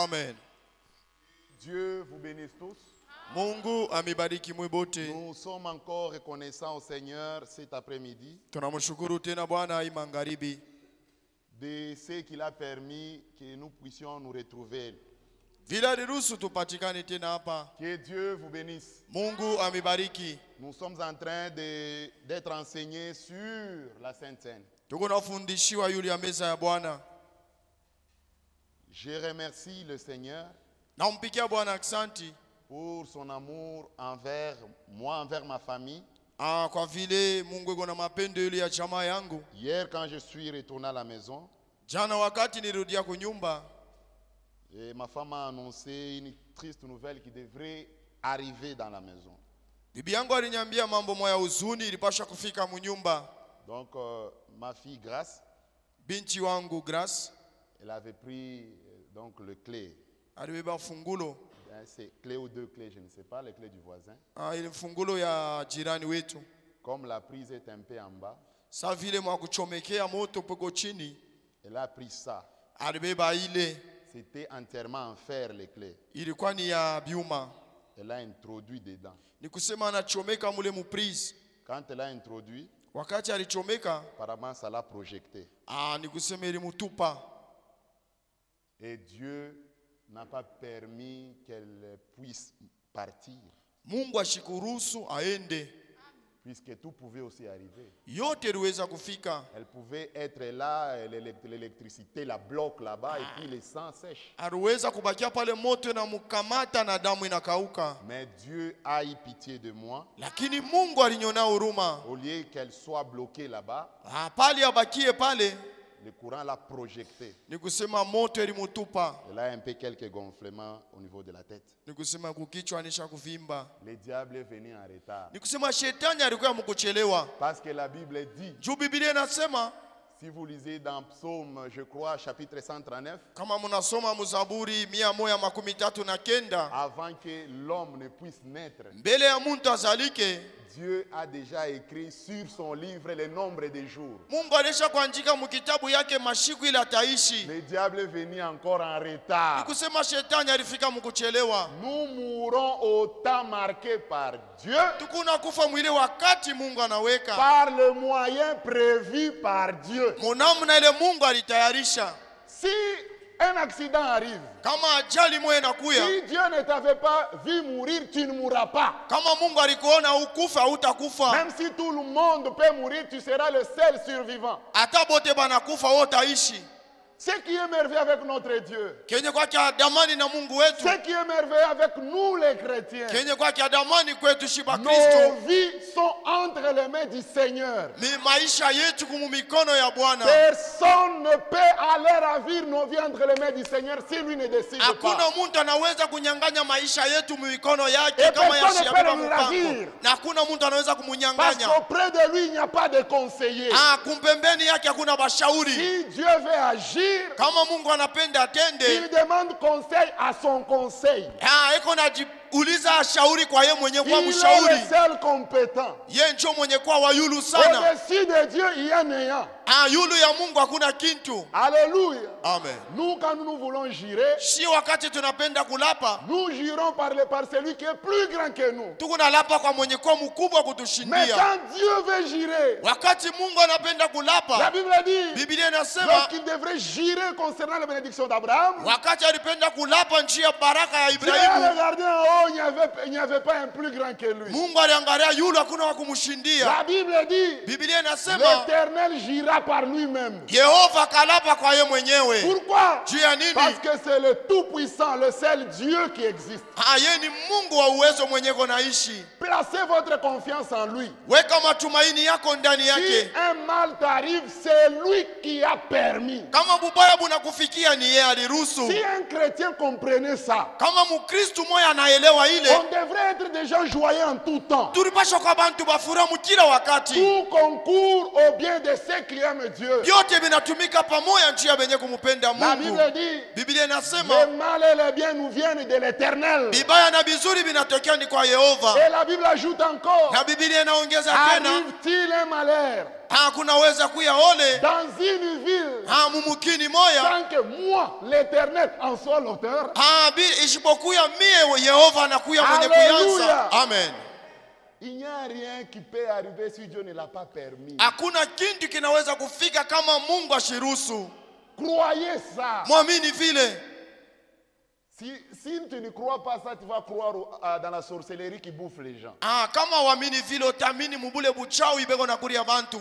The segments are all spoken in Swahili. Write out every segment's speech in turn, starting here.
Amen. Dieu vous bénisse tous. Mungu amibariki mwibote. Nous sommes encore reconnaissants au Seigneur cet après-midi Tunamshukuru tena Bwana hii magharibi de ce qu'il a permis que nous puissions nous retrouver. vile aliruhusu tupatikane tena hapa. Que Dieu vous bénisse. Mungu amibariki. Nous sommes en train d'être enseignés sur la Sainte Seine. Tuko nafundishiwa yule ya meza ya Bwana. Je remercie le Seigneur Nampikia Bwana aksanti pour son amour envers moi, envers ma famille. kwa vile Mungu yuko na mapendo yule ya jamaa yangu. Hier, quand je suis retourné à la maison, Jana wakati nirudia kwa nyumba, et ma femme a annoncé une triste nouvelle qui devrait arriver dans la maison. bibi yangu aliniambia mambo moya huzuni ilipasha kufika munyumba. Donc, ma fille Grace, Binti wangu Grace elle avait pris donc le clé. alibeba fungulo. C'est clé ou deux clés, je ne sais pas, les clés du voisin. Ile fungulo ya jirani wetu. Comme la prise est un peu en bas, Sa vile mwa kuchomekea moto poko chini, elle a pris ça. alibeba ile. C'était entièrement en fer, les clés. Ilikuwa ni ya biuma. Elle a introduit dedans. Ni kusema anachomeka mule muprise. Quand elle a introduit, Wakati alichomeka, apparemment ça l'a projeté. ni kusema ilimutupa. Et Dieu n'a pas permis qu'elle puisse partir, Mungu ashikuruhusu aende. puisque tout pouvait aussi arriver. Yote iliweza kufika. Elle pouvait être là, l'électricité la bloque là-bas, et puis le sang sèche. Aliweza kubakia pale moto na mukamata na damu inakauka. Mais Dieu a eu pitié de moi. Lakini Mungu alinyona huruma. Au lieu qu'elle soit bloquée là-bas, Pale abakie pale, le courant l'a projetée. ni kusema moto ilimutupa. Elle a un peu quelques gonflements au niveau de la tête. Ni kusema kukichwa anisha kuvimba. Le diable est venu en retard. Ni kusema shetani alikuwa mkuchelewa. Parce que la Bible dit, Juu Biblia inasema, si vous lisez dans Psaume, je crois, chapitre 139, kama munasoma Muzaburi 139, avant que l'homme ne puisse naître, mbele ya muntu azalike, Dieu a déjà écrit sur son livre le nombre de jours. Mungu alisha kuandika mukitabu yake mashiku ile ataishi. Le diable est venu encore en Ni retard. kusema shetani alifika mkuchelewa. Nous mourrons au temps marqué par Dieu, Tukuna kufa mwile wakati Mungu anaweka. par le moyen prévu par Dieu. Munamna ile Mungu alitayarisha. Si un accident arrive, Kama ajali moja inakuya, si Dieu ne t'avait pas vu mourir, tu ne mourras pas. kama Mungu alikuona ukufa hautakufa. Même si tout le monde peut mourir, tu seras le seul survivant. Hata bote banakufa wote utaishi. Ce qui est merveilleux avec notre Dieu, Kenye kwake adamani na Mungu wetu, ce qui est merveilleux avec nous les chrétiens, kenye kwake adamani kwetu shiba Kristo, nos vies sont entre les mains du Seigneur. ni maisha yetu kumu mikono ya Bwana. Personne ne peut aller ravir nos vies entre les mains du Seigneur si lui ne décide Hakuna pas. mtu anaweza kunyang'anya maisha yetu mikono yake Et kama personne ne yashia peut bila le mpango. ravir. Na hakuna mtu anaweza Parce kumunyang'anya. qu'auprès de lui, il n'y a pas de conseiller. Kumpembeni yake hakuna bashauri. Si Dieu veut agir, Kama Mungu anapenda atende, il demande conseil à son conseil. eko najiuliza shauri kwa ye mwenye Il kuwa est le mshauri. seul compétent. Ye njo mwenye kuwa wayulu sana. Au-dessus de Dieu, il y a néant. Yulu ya Mungu hakuna kintu. Alléluia. Amen. Nous, quand nous voulons jurer, Si wakati tunapenda kulapa, nous jurons par celui qui est plus grand que nous. tuko nalapa kwa mwenye kuwa mkubwa Mais kutushindia. quand Dieu veut jurer, Wakati Mungu anapenda la kulapa, Bible dit, Biblia inasema lorsqu'il devrait jurer concernant la bénédiction d'Abraham, wakati alipenda kulapa njia ya baraka ya Dieu a Ibrahimu, regardé en haut, il n'y avait pas un plus grand que lui. Mungu aliangalia yule hakuna wa kumshindia. La Bible dit, Biblia inasema l'Éternel jura par lui-même. Yehova kalapa kwa ye mwenyewe. Pourquoi? Juu ya nini? Parce que c'est le Tout-Puissant, le seul Dieu qui existe. Ye ni Mungu wa uwezo mwenye konaishi. Placez votre confiance en lui. Weka matumaini yako ndani Si yake. un mal t'arrive, c'est lui qui a permis. Kama bubaya bunakufikia ni yeye aliruhusu. Si un chrétien comprenait ça, Kama Mkristo moya anaelewa ile, on devrait être des gens joyeux en tout temps. tulipaswa kwa bantu bafuramu kila wakati. Tout concourt au bien de ceux qui aiment Dieu. Vyote vinatumika pamoja njia benye kumupenda La Mungu. Bible dit, Biblia inasema le mal et le bien nous viennent de l'Éternel. vibaya na vizuri vinatokea ni kwa Yehova. Et la Bible ajoute encore, Na Biblia inaongeza tena, arrive-t-il un malheur kunaweza kuya ole dans une ville mumukini moya sans que moi, l'Éternel, en soit l'auteur. isipokuya mie Yehova anakuya mwenye Hallelujah. kuyanza. Amen. Il n'y a rien qui peut arriver si Dieu ne l'a pas permis. Hakuna kitu kinaweza kufika kama Mungu ashiruhusu. Croyez ça. Mwamini vile. Si tu ne crois pas ça, tu vas croire dans la sorcellerie qui bouffe les gens. Kama wamini vile utamini mubule buchawi bego na kuria bantu.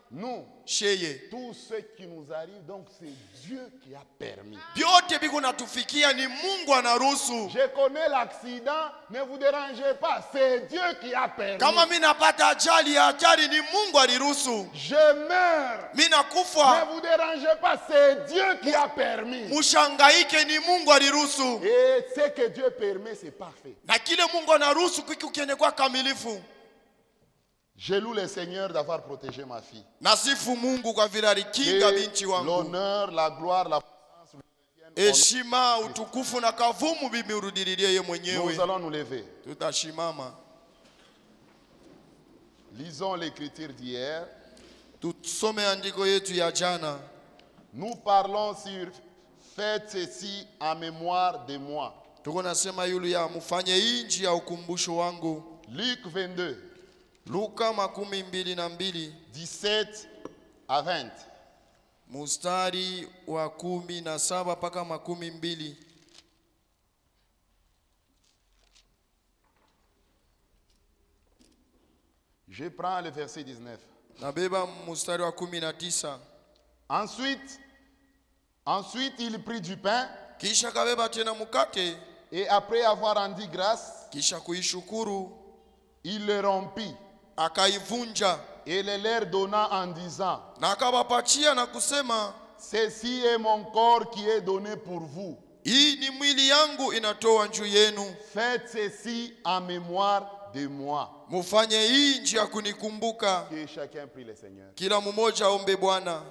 Nous, Sheye. tout ce qui nous arrive, donc c'est Dieu qui a permis. Byote biko natufikia ni Mungu anaruhusu. Je connais l'accident, ne vous dérangez pas, c'est Dieu qui a permis. Kama mimi napata ajali ni Mungu aliruhusu. Je meurs, Mimi nakufa, ne vous dérangez pas, c'est Dieu qui a permis. mushangaike ni Mungu aliruhusu. Et ce que Dieu permet, c'est parfait. Na kile Mungu anaruhusu kikiende kwa kamilifu. Je loue le Seigneur d'avoir protégé ma fille. Nasifu Mungu kwa vile alikinga binti Que wangu. l'honneur, la gloire, la puissance, Heshima, utukufu na kavumu bibi urudilie yeye nous mwenyewe. allons nous lever. Tutashimama. Lisons l'écriture d'hier. Tusome andiko yetu ya jana. Nous parlons sur faites ceci en mémoire de moi. Tuko nasema yulu ya mufanye inji ya ukumbusho wangu. Luc 22, Luka 22 17 à 20. mustari wa 17 mpaka 20. Je prends le verset 19. Nabeba mustari wa 19. Ensuite, il prit du pain Kisha kabeba tena mukate, et après avoir rendu grâce, kisha kuishukuru, il le rompit akaivunja et le leur donna en disant, na akawapatia na kusema, ceci est mon corps qui est donné pour vous. hii ni mwili yangu inatoa juu yenu. Faites ceci en mémoire de moi. Mufanye hii njia ya kunikumbuka. Que chacun prie le Seigneur. Kila mmoja aombe Bwana.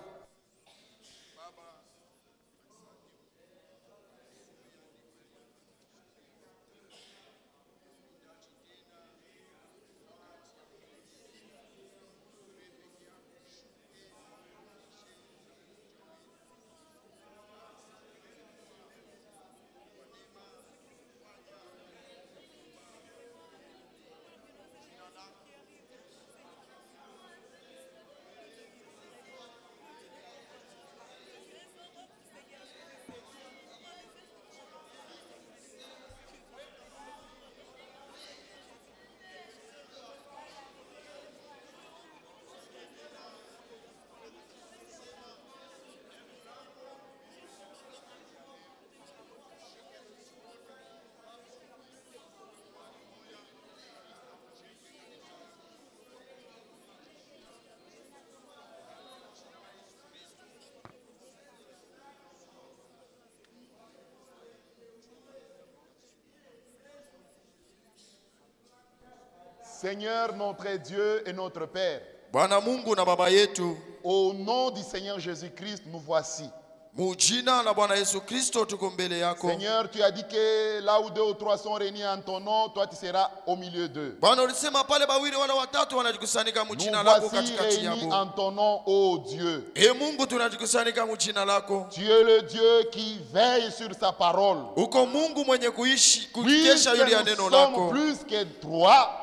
Seigneur notre Dieu et notre Père, Bwana Mungu na Baba yetu, au nom du Seigneur Jésus-Christ, nous voici. mujina la Bwana Yesu Kristo tuko mbele yako. Seigneur, tu as dit que là où 2 ou 3 sont réunis en ton nom, toi tu seras au milieu d'eux. Bwana ulisema pale bawili wala watatu wanajikusanyika Nous mujina lako voici katikati réunis yako. en ton nom, ô Dieu. Mungu tunajikusanyika mujina lako. Tu es le Dieu qui veille sur sa parole. Uko Mungu mwenye kuishi Puisque kukesha yule ya nous neno sommes lako. plus que 3,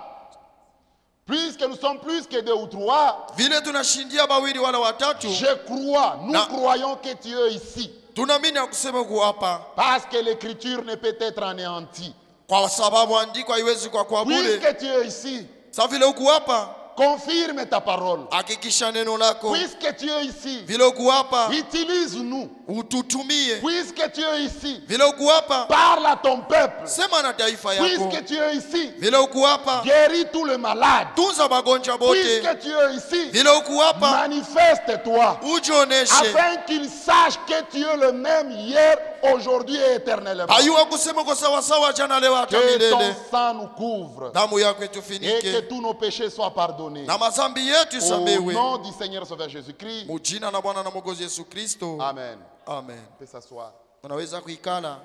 puisque nous sommes plus que 2 ou 3, Vile tunashindia bawili wala watatu, je crois, nous Na- croyons que tu es ici. tunaamini ya kusema kuapa Parce que l'écriture ne peut être anéantie. kwa sababu andiko haiwezi kwa bure. Puisque tu es ici, Sa vile ukuapa, confirme ta parole. hakikisha neno lako. Puisque tu es ici, Vile ukuapa, utilise-nous. ututumie. Puisque tu es ici, Vile ukuapa, parle à ton peuple. sema na taifa yako. Puisque tu es ici, Vile ukuapa, guéris tous les malades. tunza magonjwa bote. Puisque tu es ici, Vile ukuapa, manifeste-toi. ujioneshe. Afin qu'ils sachent que tu es le même hier, aujourd'hui et éternellement. Hayuwa kusema kwa sawa sawa jana leo hata Que ton milele. sang nous couvre Damu yako et que itufinike tous nos péchés soient pardonnés. na mazambi yetu Au isamewe. nom du Seigneur Sauveur Jésus-Christ. Mujina na Bwana na Mwokozi Yesu Kristo. Amen. Amen. On peut s'asseoir. Unaweza kuikala.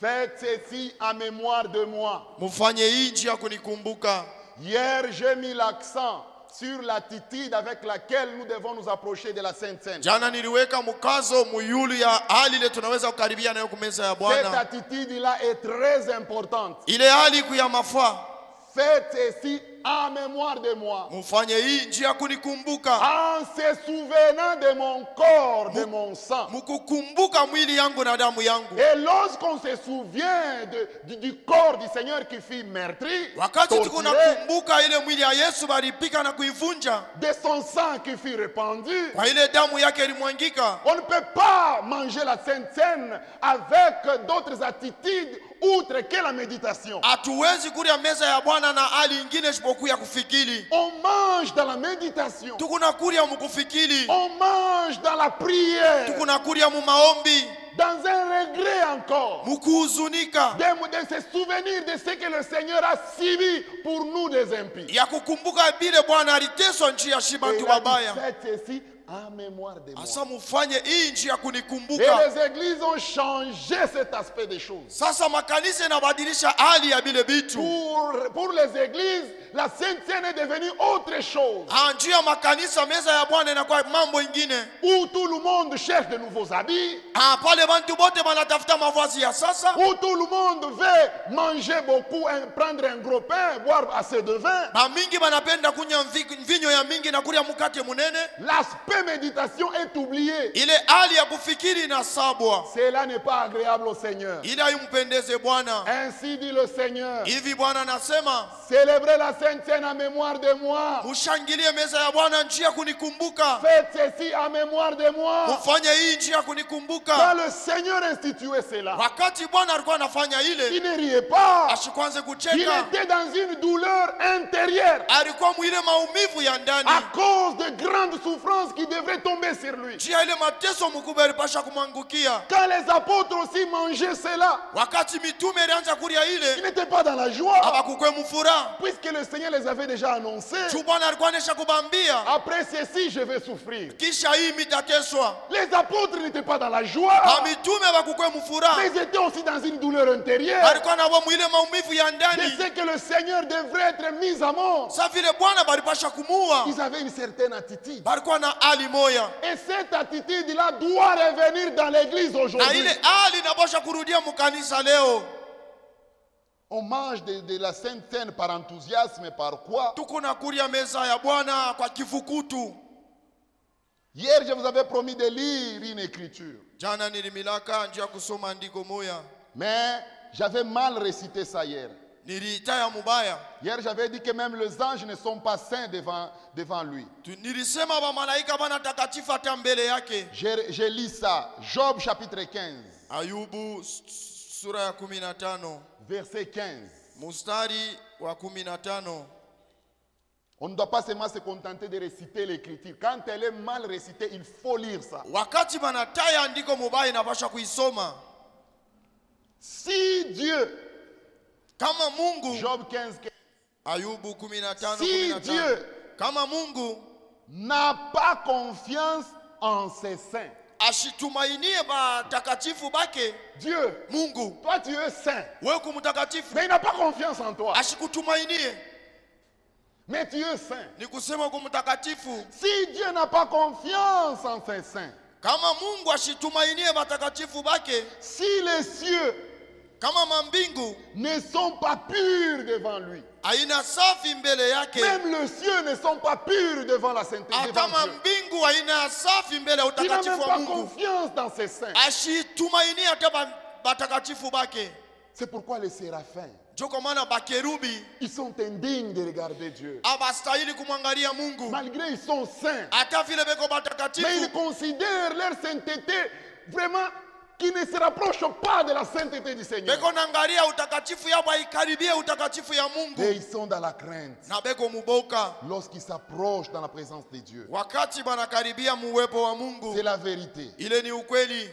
Faites ceci en mémoire de moi. Mufanye hii njia ya kunikumbuka. Hier, j'ai mis l'accent sur l'attitude avec laquelle nous devons nous approcher de la Sainte Seine. Jana niliweka mkazo muyulu ya hali ile tunaweza kukaribia nayo kumeza ya Cette Bwana. attitude-là est très importante. Ile hali kuyamafaa. Faites ceci en mémoire de moi. Mufanye hii njia kunikumbuka. En se souvenant de mon corps, de mon sang. Mukukumbuka mwili yangu na damu yangu. Et lorsqu'on se souvient du corps du Seigneur qui fut meurtri, Wakati torturé, tukunakumbuka ile mwili ya Yesu balipika na kuivunja. de son sang qui fut répandu, Kwa ile damu yake ilimwangika. on ne peut pas manger la Sainte Seine avec d'autres attitudes outre que la méditation. Hatuwezi kulia meza ya Bwana na hali ingine isipokuwa ya kufikiri. On mange dans la méditation. Tukunakulia mukufikiri. On mange dans la prière. Tukunakulia mu maombi. Dans un regret encore. Mukuhuzunika. De se souvenir de ce que le Seigneur a subi pour nous des impies. Ya kukumbuka bile Bwana aliteswa njia shibantu Et il a dit, babaya. faites ceci en mémoire de moi. Asa mufanye hii njia Et kunikumbuka. les églises ont changé cet aspect des choses. Sasa makanisa inabadilisha hali ya bile bitu. Pour les églises, la Sainte Seine est devenue autre chose. Njia makanisa meza ya Bwana inakuwa mambo ingine. Où tout le monde cherche de nouveaux habits. Pale bantu bote banatafuta mavazi ya sasa. Où tout le monde veut manger beaucoup, prendre un gros pain, boire assez de vin. Mingi banapenda kunya mvinyo ya mingi na kulia mkate munene. L'aspect méditation est oublié. Ile hali ya kufikiri inasabwa. Cela n'est pas agréable au Seigneur. Ila yumpendeze Bwana. Ainsi dit le Seigneur. Hivi Bwana anasema, célébrez la Sainte Seine en mémoire de moi. mushangilie meza ya Bwana njia kunikumbuka. Faites ceci en mémoire de moi. Mufanye hii njia kunikumbuka. Quand le Seigneur instituait cela, Wakati Bwana alikuwa anafanya ile, il ne riait pas. ashikwanze Il kucheka. était dans une douleur intérieure Alikuwa mwile maumivu ya ndani. à cause de grandes souffrances qui devraient tomber sur lui. Njia ile mateso mkubwa ilipasha kumwangukia. Quand les apôtres aussi mangeaient cela, Wakati mitume ilianza kulia ils ile, n'étaient pas dans la joie, abakukwe mufura. puisque le Seigneur les avait déjà annoncés. Tu Bwana alikuwa anesha kubambia, Après ceci, je vais souffrir. kisha hii mitateswa. Les apôtres n'étaient pas dans la joie, Mitume abakukwe mufura. mais ils étaient aussi dans une douleur intérieure. Alikuwa na mwile maumivu ya De ndani. ce que le Seigneur devrait être mis à mort. Sa vile Bwana balipasha kumuua. Ils avaient une certaine attitude. Balikuwa na hali moya. Et cette attitude-là doit revenir dans l'église Na aujourd'hui. ile hali inapasha kurudia mukanisa leo. On mange de la Sainte Seine par enthousiasme, par quoi? Tuko na kulia meza ya Bwana kwa kifukutu. Hier, je vous avais promis de lire une écriture. Jana nilimilaka njia kusoma andiko moya. Mais j'avais mal récité ça hier. Niliitaya mubaya. Hier, j'avais dit que même les anges ne sont pas saints devant lui. Nilisema ba malaika bana takatifu hata mbele yake. Je lis ça. Job chapitre 15. Ayubu sura ya 15. Verset 15. Mustari wa 15. On ne doit pas seulement se contenter de réciter l'écriture. Quand elle est mal récitée, il faut lire ça. Wakati banataya andiko mubaya inapasha kuisoma. Si Dieu, Kama Mungu, Job 15, 15, Ayubu 15, si 15. Dieu Kama Mungu n'a pas confiance en ses saints, ashitumainie batakatifu bake, Dieu, Mungu toi tu es saint, wewe kumtakatifu mais il n'a pas confiance en toi, ashikutumainie, mais tu es saint. ni kusema kumtakatifu. Si Dieu n'a pas confiance en ses saints, Kama Mungu ashitumainie batakatifu bake, si les cieux kama mambingu ne sont pas purs devant lui, haina safi mbele yake, même les cieux ne sont pas purs devant la sainteté, hata devant Dieu. mambingu haina safi mbele ya Il n'a utakatifu même wa pas Mungu, confiance dans ses saints. ashitumainie hata batakatifu bake. C'est pourquoi les séraphins, Ndio kwa maana bakerubi ils sont indignes de regarder Dieu. abastahili kumwangalia Mungu, Malgré ils sont saints, hata vile beko mais batakatifu, ils considèrent leur sainteté vraiment qui ne se rapproche pas de la sainteté du Seigneur. beko naangalia utakatifu yabo haikaribie utakatifu ya Et Mungu, ils sont dans la crainte na beko muboka lorsqu'ils s'approchent dans la présence de Dieu. wakati banakaribia muwepo wa Mungu. C'est la vérité. Ile ni ukweli.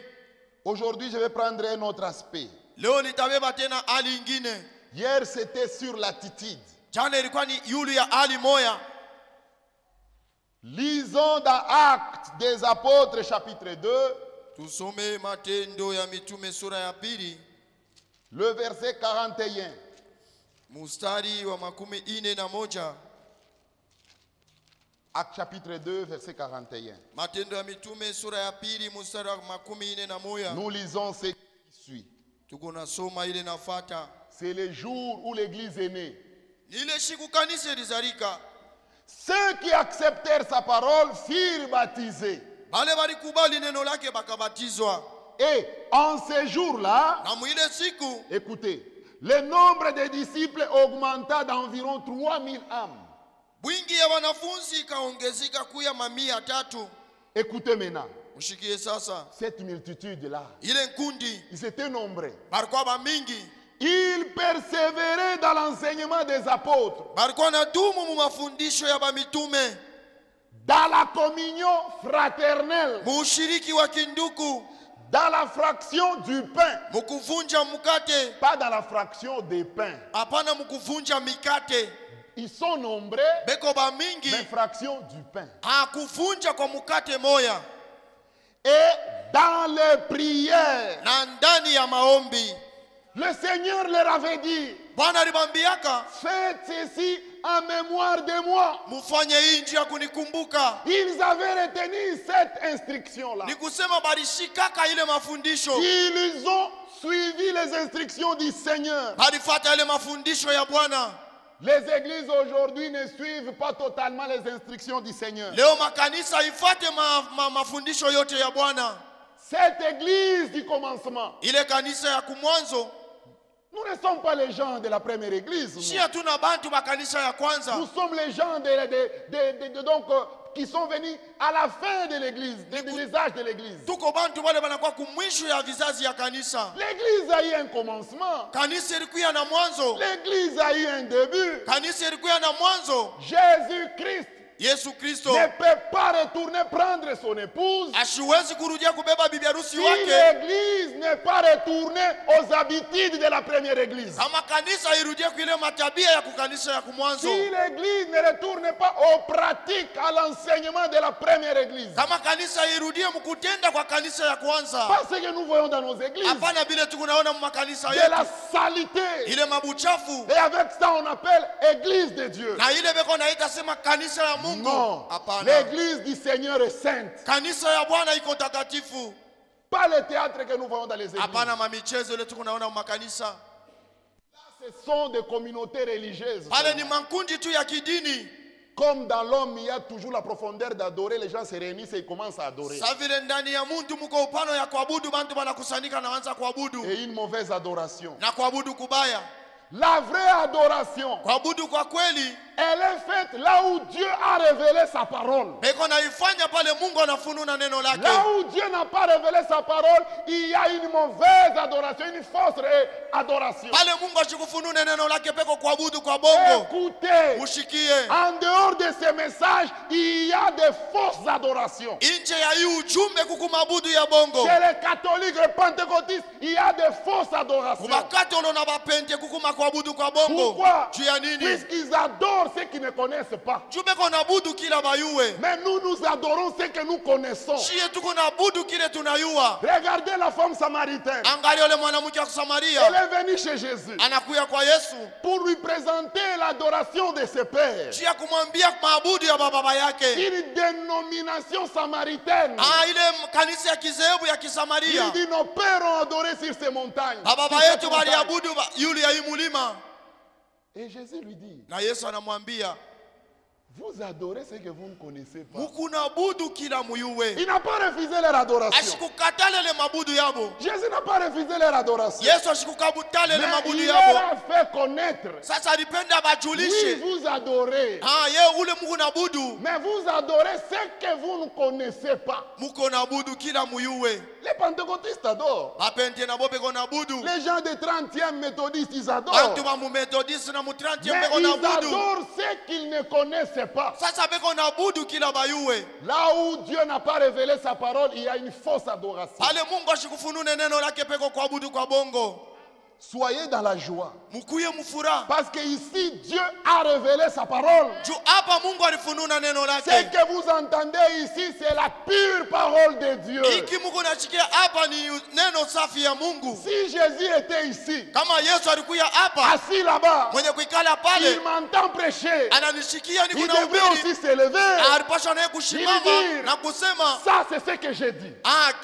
Aujourd'hui, je vais prendre un autre aspect. Leo nitabeba tena hali ingine. Hier, c'était sur l'attitude. Jana ilikuwa ni yulu ya hali moya. Lisons dans Actes des Apôtres, chapitre 2, Tusome Matendo ya Mitume sura ya pili, le verset 41. mustari wa 41. Actes chapitre 2, verset 41. Matendo ya Mitume sura ya pili mstari wa 41. Nous lisons ce qui suit. Tuko nasoma ile nafuata. C'est le jour où l'église est née. Ni ile siku kanisa lizalika. Ceux qui acceptèrent sa parole furent baptisés. Bale balikubali neno lake bakabatizwa. Et en ce jour-là, Na mwile siku écoutez, le nombre des disciples augmenta d'environ 3000 âmes. wingi ya wanafunzi kaongezeka kuya 300. Écoutez maintenant, Mushikie sasa. cette multitude-là, Ile nkundi ils étaient nombreux. barikuwa bamingi. Ils persévéraient dans l'enseignement des apôtres, Barikuwa na dumu mu mafundisho ya bamitume. dans la communion fraternelle, Mushiriki wa kinduku. dans la fraction du pain, Mukuvunja mukate. pas dans la fraction des pains. Hapana mukuvunja mikate. Ils sont nombreux, Beko bamingi. mais fraction du pain. Hakuvunja kwa mukate moya. Et dans les prières, Na ndani ya maombi le Seigneur leur avait dit, Bwana alibambiaka faites ceci en mémoire de moi. mufanye hii njia kunikumbuka. Ils avaient retenu cette instruction-là. Ni kusema balishikaka ile mafundisho. Ils ont suivi les instructions du Seigneur. Balifata ile mafundisho ya Bwana. Les églises aujourd'hui ne suivent pas totalement les instructions du Seigneur. Leo makanisa ifate mafundisho yote ya Bwana. Cette église du commencement, Ile kanisa ya kumwanzo, nous ne sommes pas les gens de la première église. si hatuna bantu makanisa ya kwanza. Nous sommes les gens qui sont venus à la fin de l'église, des âges de l'église. Tuko bantu wale banakuwa kumwisho ya vizazi ya kanisa. L'église a eu un commencement. Kanisa ilikuwa na mwanzo. L'église a eu un début. Kanisa ilikuwa na mwanzo. Jésus-Christ Yesu Kristo ne peut pas retourner prendre son épouse ashiwezi kurudia kubeba bibi harusi si wake l'église n'est pas retournée aux habitudes de la première église. kama kanisa irudie kuile matabia ya kukanisa ya kumwanzo. Si l'église ne retourne pas aux pratiques, à l'enseignement de la première église. Kama kanisa irudie mkutenda kwa kanisa ya kwanza. Pas ce que nous voyons dans nos églises. Hapana vile tukunaona makanisa De yetu. la saleté. Ile mabuchafu Et avec ça, on appelle église de Dieu. na ile beko naita sema kanisa ya Mungu. Non. Hapana. L'église du Seigneur est sainte. Kanisa ya Bwana iko takatifu. Pas le théâtre que nous voyons dans les églises. Hapana mamichezo ile tukunaona makanisa. Ce sont des communautés religieuses. Pale ni makundi tu ya kidini. Comme dans l'homme, il y a toujours la profondeur d'adorer. Les gens se réunissent et ils commencent à adorer. Sa vile ndani ya mtu mko upano ya kuabudu, bantu banakusanyika na wanza kuabudu. Et une mauvaise adoration. Na kuabudu kubaya. La vraie adoration, Kuabudu kwa kweli elle est faite là où Dieu a révélé sa parole. beko naifanya pale Mungu anafununa neno lake. Là où Dieu n'a pas révélé sa parole, il y a une mauvaise adoration, une fausse adoration. Pale Mungu ashikufunune neno lake peko kuabudu kwa bongo. Écoutez, Mushikie. en dehors de ces messages, il y a des fausses adorations. Inje ya hii ujumbe kukumabudu ya bongo. Chez les catholiques et pentecôtistes, il y a des fausses adorations. Kubakatolo na bapente kukuma kuabudu kwa bongo. Pourquoi? Juu ya nini? Puisqu'ils adorent ceux qui ne connaissent pas. Juu beko nabudu kila bayue. Mais nous adorons ceux que nous connaissons. Shie tuko nabudu kile tunayua. Regardez la femme samaritaine. Angalia yule mwanamke wa Samaria. Elle est venue chez Jésus Anakuya kwa Yesu. pour lui présenter l'adoration de ses pères. Juu ya kumwambia maabudu ya baba yake. Une dénomination samaritaine. Ile kanisa ya kizehebu ya Kisamaria. Il dit nos pères ont adoré sur ces montagnes. Baba Sur cette yetu montagne. baliabudu yule ya hii mulima. Et Jésus lui dit, Na Yesu anamwambia, vous adorez ce que vous ne connaissez pas. mukunabudu kila muyuwe. Il n'a pas refusé leur adoration. Ashikukatale le mabudu yabo. Jésus n'a pas refusé leur adoration. Yesu ashikukabutale le Mais mabudu il leur yabo. a fait connaître. Sasa alipenda Oui, bajulishe. vous adorez. Ye ule muko nabudu. Mais vous adorez ce que vous ne connaissez pas. Muko nabudu kila muyuwe. Les pentecôtistes adorent. Bapente na bobe ko nabudu. Les gens de 30e méthodistes, ils adorent. Bantu ba mu methodiste na mu 30e Mais beko ils nabudu. adorent ce qu'ils ne connaissaient pas. Sasa beko nabudu kila bayuwe. Là où Dieu n'a pas révélé sa parole, il y a une fausse adoration. Pale Mungu ashikufunune neno lake peko kuabudu kwa bongo. Soyez dans la joie. Mukuye mufuraha. Parce que ici, Dieu a révélé sa parole. Juu hapa Mungu alifunua neno Ce lake. que vous entendez ici, c'est la pure parole de Dieu. Iki Mungu nasikia hapa ni neno safi ya Mungu. Si Jésus était ici, Kama Yesu alikuya hapa, assis là-bas, mwenye kuikala il pale m'entend prêcher. ananishikia Il niko na devrait ubiri. aussi se lever. Alipasha naye kusimama Ili na kusema, Ça, c'est ce que j'ai dit.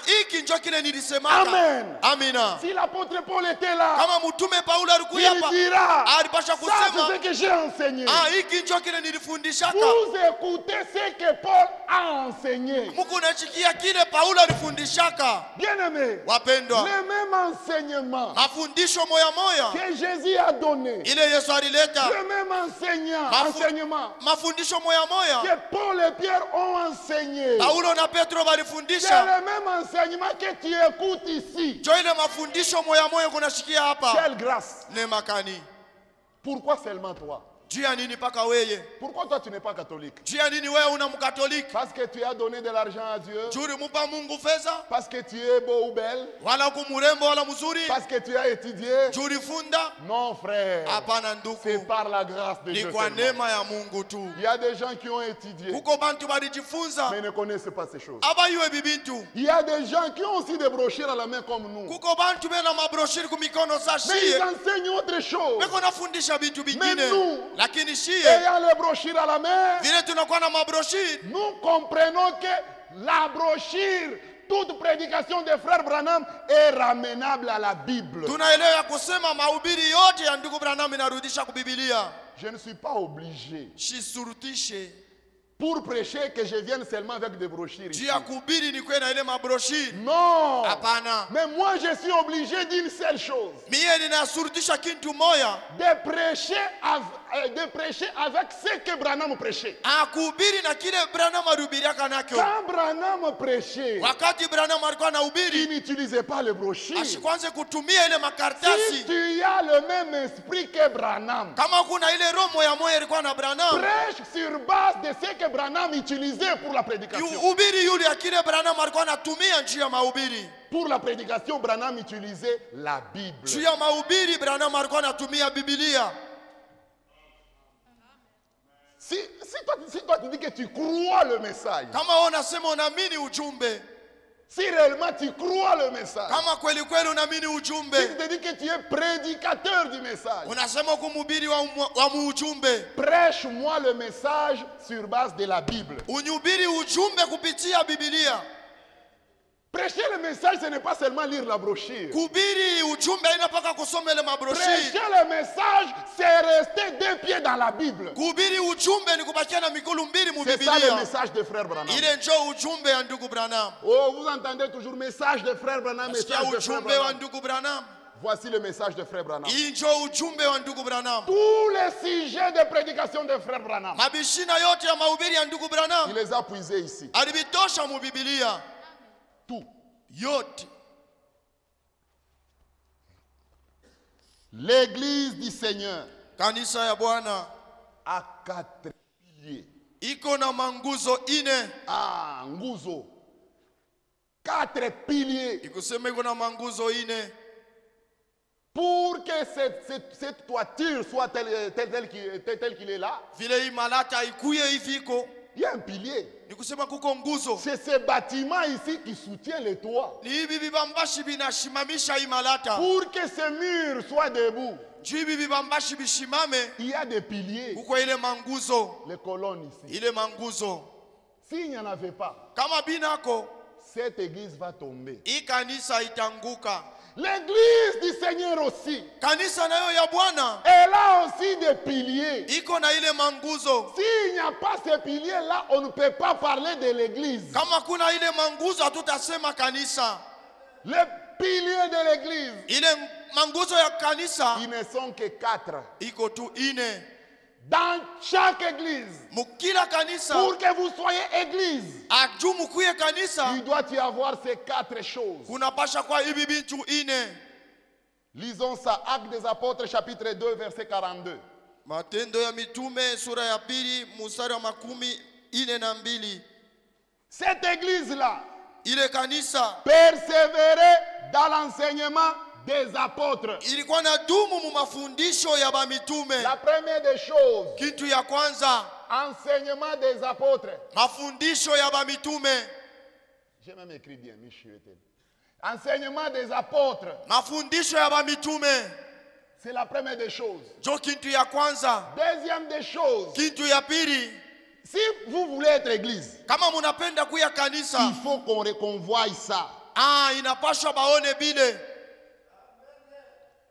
hiki njo kile nilisemaka. Amen. Amina. Si l'apôtre Paul était là, Kama mtume Paulo alikuya il hapa, dira, alipasha ça, c'est kusema, ce que j'ai enseigné. hiki njo kile nilifundishaka. Vous écoutez ce que Paul a enseigné. Mungu nashikia kile Paulo alifundishaka. Bien-aimés, Wapendwa, le même enseignement mafundisho moya moya que Jésus a donné, ile Yesu alileta, le même enseignement mafundisho moya moya que Paul et Pierre ont enseigné, Paulo na Petro c'est walifundisha. le même enseignement que tu écoutes ici. Jo ile mafundisho moya moya kunashikia hapa. Quelle grâce! Neema kani. Pourquoi seulement toi? Juu ya nini paka weye? Pourquoi toi tu n'es pas catholique? Juu ya nini wewe una mkatoliki? Parce que tu as donné de l'argent à Dieu? Juu ulimupa Mungu fedha? Parce que tu es beau ou belle? Wala kumurembo wala mzuri? Parce que tu as étudié? Juu ulifunda? Non, frère. Hapana ndugu. C'est par la grâce de Ni Dieu. kwa seulement. neema ya Mungu tu. Il y a des gens qui ont étudié, Kuko bantu balijifunza mais ne connaissent pas ces choses. abayuwe bibintu. Il y a des gens qui ont aussi des brochures à la main comme nous. Kuko bantu bena mabroshiri kumikono Mais sashie. ils enseignent autre chose. Beko nafundisha vitu vingine. Mais nous, Lakini shie ayant les brochures à la main, vile tunakuwa na mabroshiri, nous comprenons que la brochure, toute prédication des frères Branham est ramenable à la Bible. tunaelewa ya kusema mahubiri yote ya ndugu Branham inarudisha kubibilia. Je ne suis pas obligé Shisurutishe pour prêcher que je vienne seulement avec des brochures. juu ici. ya kuhubiri ni kwe na ile mabroshiri. Non. Hapana, Mais moi, je suis obligé d'une seule chose. mie ninasurutisha kintu moya, De prêcher avec ce que Branham prêchait. kuhubiri na kile Branham alihubiriaka nakyo. Quand Branham prêchait, Wakati Branham alikuwa il anahubiri, n'utilisait pas les brochures. Si ashikwanze kutumia ile makartasi. tu as le même esprit que Branham, Kama kuna ile roho moya moya ilikuwa na Branham, prêche sur base de ce que Branham utilisait pour la prédication. ubiri yule ya kile Branham alikuwa anatumia njia ya mahubiri. Pour la prédication, Branham utilisait la Bible. Juu ya mahubiri Branham alikuwa anatumia Biblia. Si toi tu dis que tu crois le message, Kama wewe unasema unaamini ujumbe, si réellement tu crois le message, kama kweli kweli unaamini si tu ujumbe, te dis que tu es prédicateur du message, unasema kumhubiri wa muujumbe, prêche-moi le message sur base de la Bible. unyubiri ujumbe kupitia Biblia. Prêcher le message, ce n'est pas seulement lire la brochure. Kuhubiri ujumbe haina mpaka kusoma ile mabroshiri. Prêcher le message, c'est rester deux pieds dans la Bible. Kuhubiri ujumbe ni kubakia na miguu mbili mu C'est ça le Biblia. message de frère Branham. Ile njoo ujumbe ya ndugu Branham. Oh, vous entendez toujours message de frère Branham, Sikia message de frère ujumbe wa Branham. ndugu Branham. Voici le message de frère Branham. Hii njoo ujumbe wa ndugu Branham. Tous les sujets de prédication de frère Branham, Mabishina yote ya mahubiri ya ndugu il Branham les a puisés ici. alivitosha mu Biblia Tout. yote. L'église du Seigneur Kanisa ya Bwana a 4 piliers. iko na manguzo ine. Ah, nguzo. 4 piliers. Ikusema iko na manguzo ine Pour que cette toiture soit telle qu'il est là, vile hii malata ikuye hivi iko. il y a un pilier. Ni kusema kuko nguzo. C'est ce bâtiment ici qui soutient le toit. Ni hivi vibambashi vinashimamisha hii malata. Pour que ce mur soit debout, Juu hivi vibambashi bishimame, il y a des piliers. kuko ile manguzo. Les colonnes ici. Ile manguzo S'il n'y en avait pas, kama binako, cette église va tomber. hii kanisa itanguka. L'église du Seigneur aussi, Kanisa nayo ya Bwana elle a aussi des piliers. iko na ile manguzo. S'il n'y a pas ces piliers-là, on ne peut pas parler de l'église. Kama kuna ile manguzo hatutasema kanisa. Les piliers de l'église, Ile manguzo ya kanisa ils ne sont que 4. iko tu ine. Dans chaque église, Mukila kanisa pour que vous soyez église, aju mukuye kanisa il doit y avoir ces 4 choses. kunapasha kwa hivi vitu ine. Lisons ça, Actes des Apôtres, chapitre 2, verset 42. Matendo ya Mitume sura ya pili mstari wa 42. Cette église-là Ile kanisa persévérait dans l'enseignement des apôtres. ilikuwa na dumu mu mafundisho ya bamitume. La première des choses, Kitu ya kwanza, enseignement des apôtres. mafundisho ya bamitume. J'ai même écrit bien, enseignement des apôtres. Mafundisho ya bamitume C'est la première des choses. njo kitu ya kwanza. Deuxième des choses, Kitu ya pili, si vous voulez être église, kama munapenda kuya kanisa, il faut qu'on voie ça. inapashwa baone bile,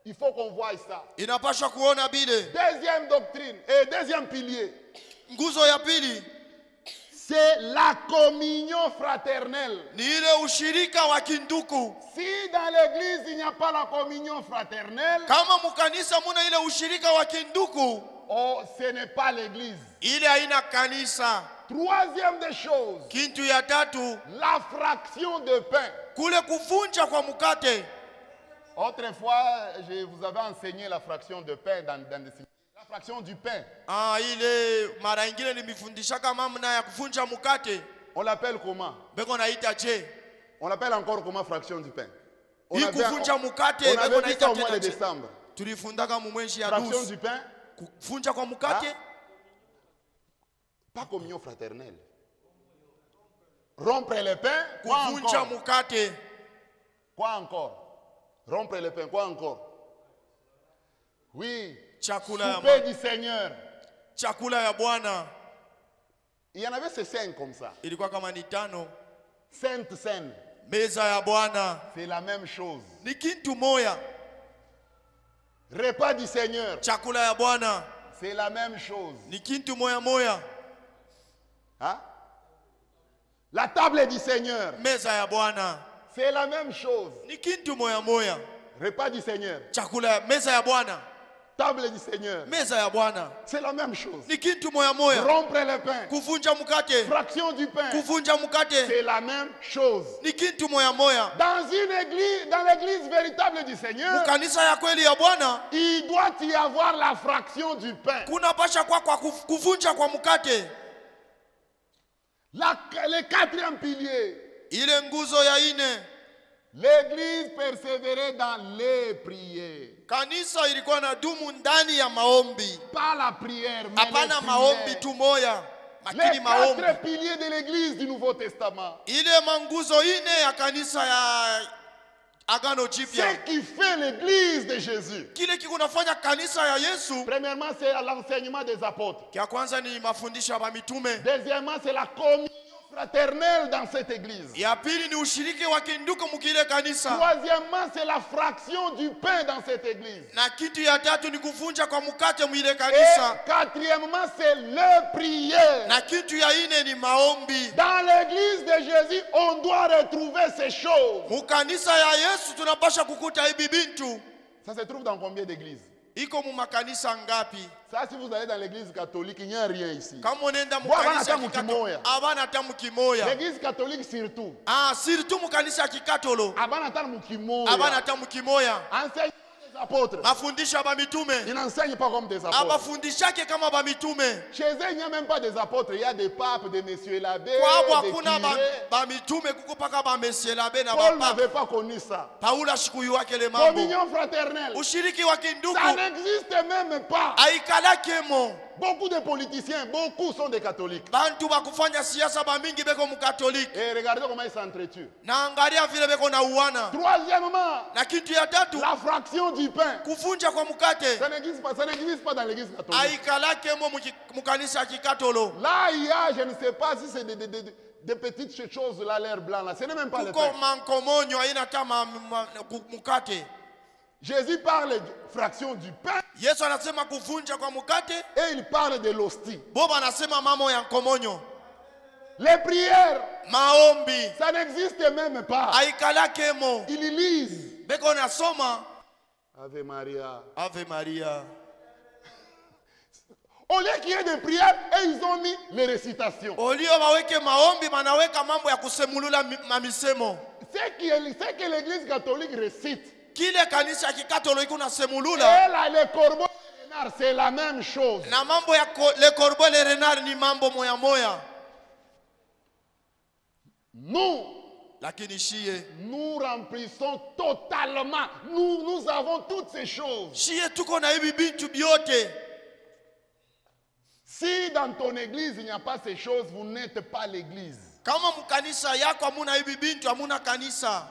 Il faut qu'on voie ça. inapashwa kuona bile. Deuxième doctrine et deuxième pilier, Nguzo ya pili c'est la communion fraternelle. ni ile ushirika wa kinduku. Si dans l'église il n'y a pas la communion fraternelle, Kama mukanisa muna ile ushirika wa kinduku, oh, ce n'est pas l'église. ile haina kanisa. Troisième des choses, Kitu ya tatu, la fraction de pain. kule kuvunja kwa mkate. Autrefois, je vous avais enseigné la fraction de pain dans la fraction du pain. Ile mara ingine nimifundishaka mamna ya kuvunja mkate. On l'appelle comment? Beko naita je? On l'appelle encore comment fraction du pain? On Hii avait kuvunja mkate dit beko ça naita au mois de tena je. décembre. Tulifundaka mu mwezi ya Fraction 12. du pain, Kuvunja kwa mkate, pas communion fraternelle. Rompre le pain, quoi kuvunja encore? mkate. Quoi encore? Rompre le pain, quoi encore? Oui, Chakula ya souper du Seigneur. chakula ya Bwana Il y en avait ces scènes comme ça. ilikuwa kama ni tano. Sainte scène, Meza ya Bwana c'est la même chose. ni kitu moya. Repas du Seigneur, Chakula ya Bwana c'est la même chose. ni kitu moya moya. Hein? La table du Seigneur, Meza ya Bwana c'est la même chose. ni kitu moya moya. Repas du Seigneur, Meza ya Bwana, table du Seigneur, meza ya Bwana c'est la même chose. ni kitu moya moya. Rompre le pain, Kuvunja mkate, fraction du pain, kuvunja mkate c'est la même chose. ni kitu moya moya. Dans une église, dans l'église véritable du Seigneur, Kanisa ya kweli ya Bwana il doit y avoir la fraction du pain. kuna pasha kwa kuvunja kwa mkate. Le quatrième pilier, Ile nguzo ya ine, l'église persévérait dans les prières. kanisa ilikuwa na dumu ndani ya maombi. Pas la prière, mais Hapana les maombi prières. tu moya, Les lakini maombi. quatre piliers de l'église du Nouveau Testament. Ile manguzo ine ya kanisa ya Agano Ce Jipya, qui fait l'église de Jésus. kile kikunafanya kanisa ya Yesu, Premièrement, c'est l'enseignement des apôtres. kia kwanza ni mafundisho ya mitume, Deuxièmement, c'est la communion fraternelle dans cette église. ya pili ni ushiriki wa kinduku mukile kanisa, Troisièmement, c'est la fraction du pain dans cette église. na kitu ya tatu ni kuvunja kwa mkate mwile Et kanisa, quatrièmement, c'est le prière. na kitu ya ine ni maombi. Dans l'église de Jésus, on doit retrouver ces choses. Mukanisa ya Yesu tunapasha kukuta hivi bintu. Ça se trouve dans combien d'églises? Iko mu makanisa ngapi? Ça, si vous allez dans l'église catholique, il n'y a rien ici. Kama unaenda Bwana mukanisa ya hata kikatolo, mkimoya. abana hata mukimoya. L'église catholique surtout. Surtout mukanisa ya kikatolo, Abana hata mukimoya. abana hata mukimoya. Enseigne des apôtres. Mafundisho ya Ils bamitume n'enseignent pas comme des apôtres. abafundishake kama bamitume. Chez eux, il n'y a même pas des apôtres. Il y a des papes, des messieurs l'abbé, Kwabo des hakuna curés. bamitume kuko paka bamesielabe na Paul bapapa. n'avait pas connu ça. Paulo ashikuyuwake le mambo. Communion fraternelle. Ushiriki wa kinduku Ça n'existe même pas. aikalakemo. Beaucoup de politiciens, beaucoup sont des catholiques. Bantu bakufanya siasa bamingi beko mukatoliki. Et regardez comment ils s'entretuent. Na angalia vile beko na uwana. Troisièmement, Na kitu ya tatu, la fraction du pain. kuvunja kwa mukate Ça n'existe pas dans l'église catholique. aikalakemo mukanisa ya kikatolo. Là, il y a, je ne sais pas si c'est des petites choses là, l'air blanc là. Ce n'est même pas le Kuko pain. mankomonyo aina kama mukate. Jésus parle de fraction du pain Yesu anasema kuvunja kwa mukate, et il parle de l'hostie. Boba anasema mamo ya nkomonyo. Les prières, Maombi ça n'existe même pas. aikalakemo. Ils lisent. Beko nasoma Ave Maria. Ave Maria. Au lieu qu'il y ait des prières, et ils ont mis les récitations. Olio waweke maombi, manaweka mambo ya kusemulula mamisemo. C'est que l'église catholique récite. Kile kanisa ya kikatolo iko nasemulula. Et là, les corbeaux et les renards, c'est la même chose. Na mambo ya le corbeau le renard ni mambo moya moya. Nous, lakini shie nous remplissons totalement. Nous avons toutes ces choses. shie tuko na hivi bintu byote. Si dans ton église il n'y a pas ces choses, vous n'êtes pas l'église. Kama mkanisa yako hamuna hivi bintu, hamuna kanisa.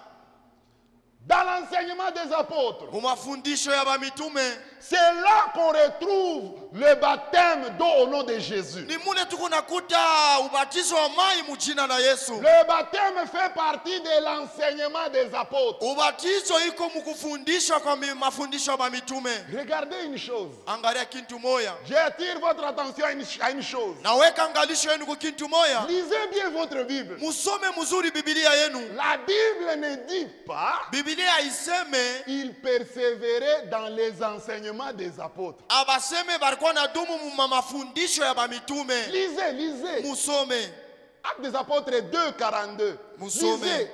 Dans l'enseignement des apôtres, Mumafundisho ya bamitume c'est là qu'on retrouve le baptême d'eau au nom de Jésus. ni mune tuko nakuta ubatizo wa mai mujina la Yesu. Le baptême fait partie de l'enseignement des apôtres. Ubatizo iko mukufundishwa kwa mafundisho ya bamitume. Regardez une chose. Angalia kintu moya. J'attire votre attention à une chose. Naweka angalisho yenu kwa kintu moya. Lisez bien votre Bible. Musome mzuri Biblia yenu. La Bible ne dit pas Biblia iseme il persévérait dans les enseignements des apôtres. abaseme barikuwa na dumu mu mafundisho ya bamitume. Lisez. Musome. Actes des apôtres 2, 42. Musome. Lisez.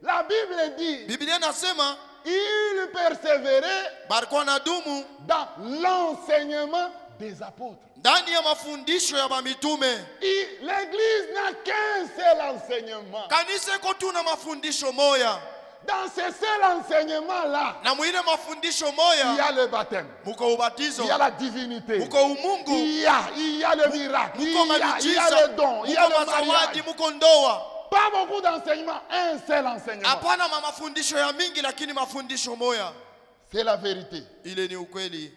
La Bible dit Biblia nasema il persévérait barikuwa na dumu dans l'enseignement des apôtres. ndani ya mafundisho ya bamitume. L'église n'a qu'un seul enseignement. Kanisa iko tu na mafundisho moya. Dans ce seul enseignement-là, Na mwile mafundisho il y moya a le baptême, muko ubatizo, il y a la divinité, muko umungu, il y a le miracle, il muko y a majiza, le don, il y a muko le mazawadi, mariage. muko ndoa. Pas beaucoup d'enseignements, un seul enseignement. Hapana mafundisho ya mingi, lakini mafundisho moya. C'est la vérité. Ile ni ukweli.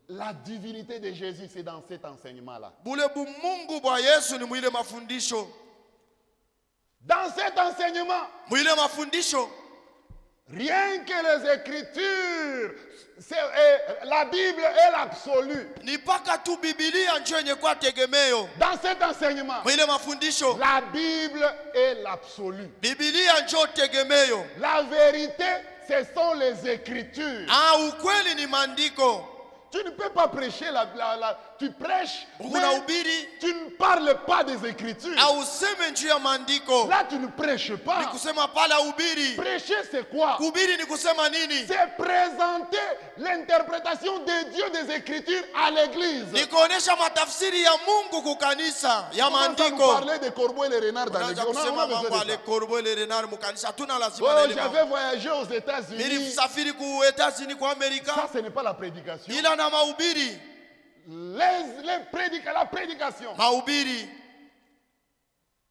La divinité de Jésus, c'est dans cet enseignement-là. Bule bumungu bwa Yesu ni mwile mafundisho. Dans cet enseignement, Mwile mafundisho rien que les Écritures, la Bible est l'absolu. ni paka tu Biblia njo yenye kwa tegemeo. Dans cet enseignement, Mwile mafundisho la Bible est l'absolu. Biblia njo tegemeo. La vérité, ce sont les Écritures. Ukweli ni maandiko. Tu ne peux pas prêcher, tu prêches, mais Unahubiri tu ne parles pas des Écritures. useme njuu ya maandiko. Là, tu ne prêches Ni pas. kusema pala ubiri. Prêcher, c'est quoi? Kuhubiri ni kusema nini? C'est présenter l'interprétation de Dieu des Écritures à l'Église. Ni kuonesha matafsiri ya Mungu kukanisa ya On va nous maandiko. parler des corbeaux et les renards dans Unaanza l'Église. On kusema a besoin mambo de ale ça. korbo ile renari mukanisa. Hatuna lazima Oh, na ile j'avais voyagé aux États-Unis. nilisafiri ku Etats-Unis kwa Ça, Amerika. ce n'est pas la prédication. Ila na mahubiri. La prédication, Mahubiri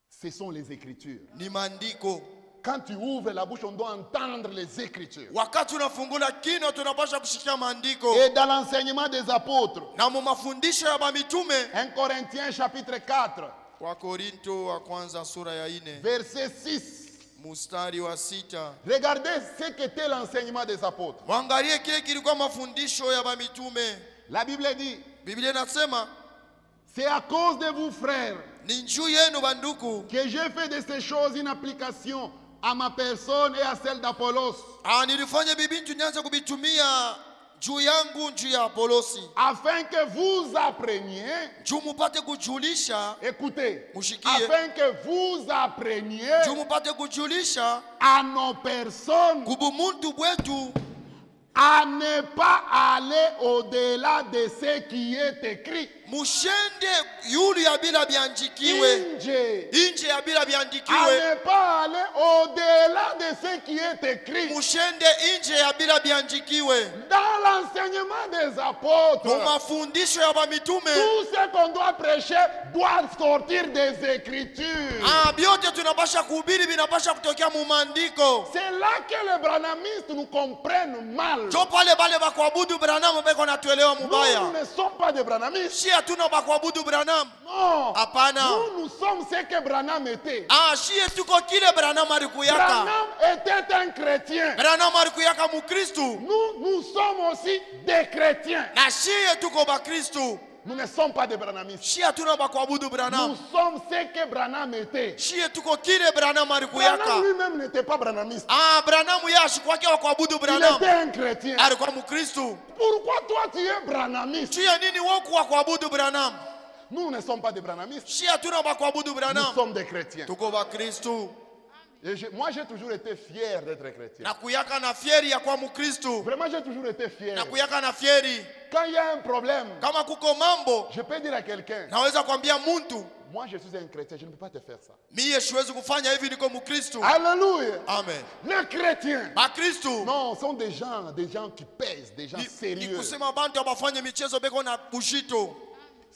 ce sont les Écritures. ni maandiko. Quand tu ouvres la bouche, on doit entendre les Écritures. Wakati unafungula kino tunapaswa kushikia maandiko. Et dans l'enseignement des apôtres, Na mu mafundisho ya bamitume. 1 Corinthiens chapitre 4, Wa Korinto wa kwanza sura ya 4 verset 6. mstari wa 6. Regardez ce qu'était l'enseignement des apôtres. Mwangalie kile kilikuwa mafundisho ya bamitume. La Bible dit, Biblia inasema c'est à cause de vous, frères, ni njuu yenu banduku que j'ai fait de ces choses une application à ma personne et à celle d'Apollos, nilifanya bibintu nianze kubitumia juu yangu juu ya Apolosi, afin que vous appreniez, juu mupate kujulisha, écoutez, Mushikie. afin que vous appreniez juu mupate kujulisha à nos personnes kubumuntu bwetu à ne pas aller au-delà de ce qui est écrit. mushende yulu ya bila byandikiwe, inje ya bila À byandikiwe, ne pas aller au-delà de ce qui est écrit. mushende inje ya bila byandikiwe. Dans l'enseignement des apôtres, Mu mafundisho ya bamitume tout ce qu'on doit prêcher doit sortir des Écritures. byote tunapasha kuhubiri binapasha kutokea mu maandiko. C'est là que les branhamistes nous comprennent mal. Jo pale bale bakuabudu Branham beko natuelewa Nous mubaya. ne sommes pas des branhamistes. Si hatuna bakuabudu Branham. Non. Hapana. Nous sommes ce que Branham était. Shie tuko kile Branham alikuyaka. Branham était un chrétien. Branham alikuyaka mukristu. Nous sommes aussi des chrétiens. Na shie tuko bakristu. Nous ne sommes pas des branhamistes. Shie hatuna bakuabudu Branham. Nous sommes ce que Branham était. Shie tuko kile Branham Branham alikuyaka. lui-même n'était pas branhamiste. Branham yashikwake wakuabudu Il Branham. était un chrétien. Alikuwa mukristu. Pourquoi toi tu es branhamiste? Shie nini woku wakuabudu Branham? Nous ne sommes pas des branhamistes. Shie hatuna bakuabudu Nous Branham. sommes des chrétiens. Tuko bakristu. Et moi j'ai toujours été fier d'être chrétien. Na kuyaka na fieri ya kwa mukristu. Vraiment j'ai toujours été fier. Na kuyaka na fieri. Quand il y a un problème, Kama kuko mambo je peux dire à quelqu'un, naweza kwambia muntu moi je suis un chrétien, je ne peux pas te faire ça. Mie siwezi kufanya hivi, niko Mkristo. Alléluia. Amen. Les chrétiens, Bakristo non, sont des gens qui pèsent, des gens ni sérieux. kusema bantu abafanye michezo beko na bushito.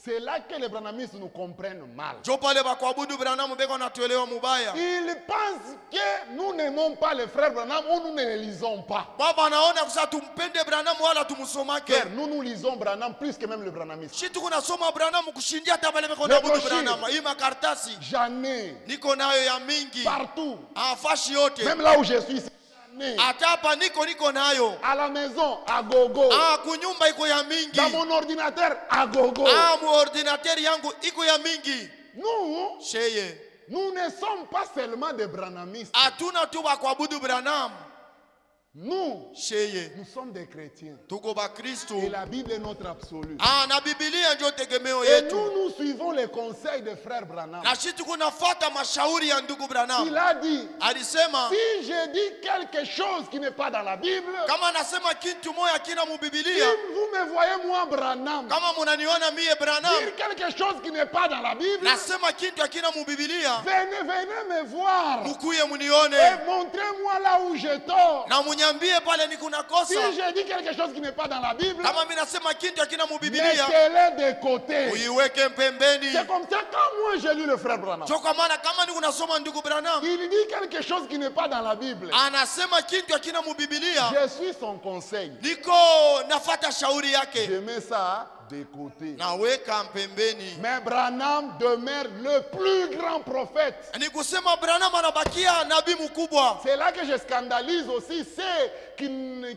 C'est là que les branhamistes nous comprennent mal. Jo pale bakuabudu Branham beko natuelewa mubaya. Ils pensent que nous n'aimons pas les frères Branham ou nous ne les lisons pas. Baba naona kusa tumpende Branham wala tumusomake. Car nous lisons Branham plus que même les branhamistes. Shi tuko nasoma Branham kushindia hata pale beko Le nabudu brochure. Branham. Hii makartasi J'en ai niko nayo ya mingi. partout. Afashi yote. Même là où je suis, j'en ai. Hata hapa niko nayo. À la maison, à gogo. Kunyumba iko ya mingi. Dans mon ordinateur, à gogo. Mu ordinateur yangu iko ya mingi. Nous, Sheye. nous ne sommes pas seulement des branhamistes. Hatuna tu bakuabudu Branham. Nous, Sheye. nous sommes des chrétiens. Tuko Bakristo. Et la Bible est notre absolu. Na Biblia ndio tegemeo Et yetu. nous suivons les conseils de frère Branham. Na sisi tuko nafuata mashauri ya ndugu Branham. Il a dit, Alisema si je dis quelque chose qui n'est pas dans la Bible, kama anasema kitu moja kina mu si Biblia, vous me voyez moi Branham, kama munaniona mie Branham dire quelque chose qui n'est pas dans la Bible, nasema kitu akina mu Biblia, venez me voir mukuye munione et montrez-moi là où je tords. na munyambie pale niko Si nakosa. je dis quelque chose qui n'est pas dans la Bible, Kama mimi nasema kitu akina mu Biblia, mettez-le de côté. uiweke pembeni. C'est comme ça quand moi j'ai lu le frère Branham. Cho kwa maana kama niko nasoma ndugu Branham Il dit quelque chose qui n'est pas dans la Bible. anasema kitu akina mu Biblia, Je suis son conseil. niko nafata shauri yake, Je mets ça de côté. naweka pembeni. Mais Branham demeure le plus grand prophète. Ni kusema Branham anabakia nabii mkubwa. C'est là que je scandalise aussi ceux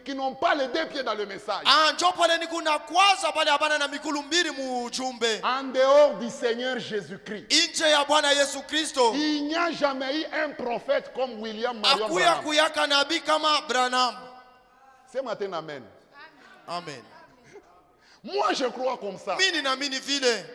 qui n'ont pas les deux pieds dans le message. Njo pale niko na kwaza pale hapana na mikulu mbili mu ujumbe. En dehors du Seigneur Jésus-Christ, Nje ya Bwana Yesu Kristo il n'y a jamais eu un prophète comme William Marion akuya Branham. kuyaka nabii kama Branham. Ce matin, amen. Amen. Moi, je crois comme ça. Mimi naamini vile.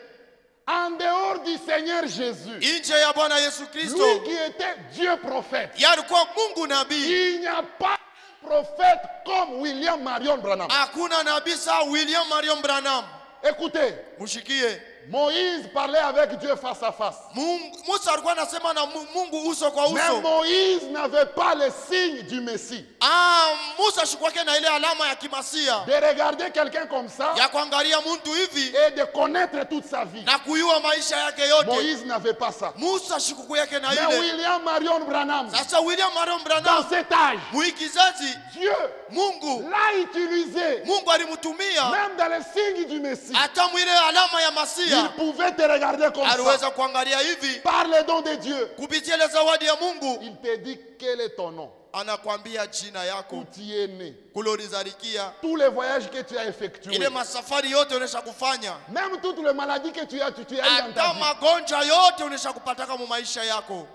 En dehors du Seigneur Jésus, Nje ya Bwana Yesu lui Kristo qui était Dieu prophète, yalikuwa Mungu nabii. il n'y a pas un prophète comme William Marion Branham. Hakuna nabii sawa William Marion Branham. Écoutez, Mushikie. Moïse parlait avec Dieu face à face. Musa alikuwa anasema na Mungu uso kwa Mais uso. Moïse n'avait pas le signe du Messie. Musa shikuwake na ile alama ya kimasia De regarder quelqu'un comme ça ya kuangalia mtu hivi et de connaître toute sa vie. na kuyua maisha yake yote. Moïse n'avait pas ça. Musa shikuku yake na Mais ile. William Marion Branham, Sasa William Marion dans Branham cet âge, muigizaji Dieu Mungu l'a utilisé, Mungu alimtumia même dans les signes du Messie. hata mwile alama ya Il masia pouvait te regarder comme ça. aliweza kuangalia hivi Par le don de Dieu, kupitia ile zawadi ya Mungu. il te dit quel est ton nom, Anakwambia jina où yako, tu es né, kulolizalikia, tous les voyages que tu as effectués, ile masafari yote unesha kufanya, même toutes les maladies que tu as eues dans ta hata vie. magonjwa yote unesha kupataka mu maisha yako.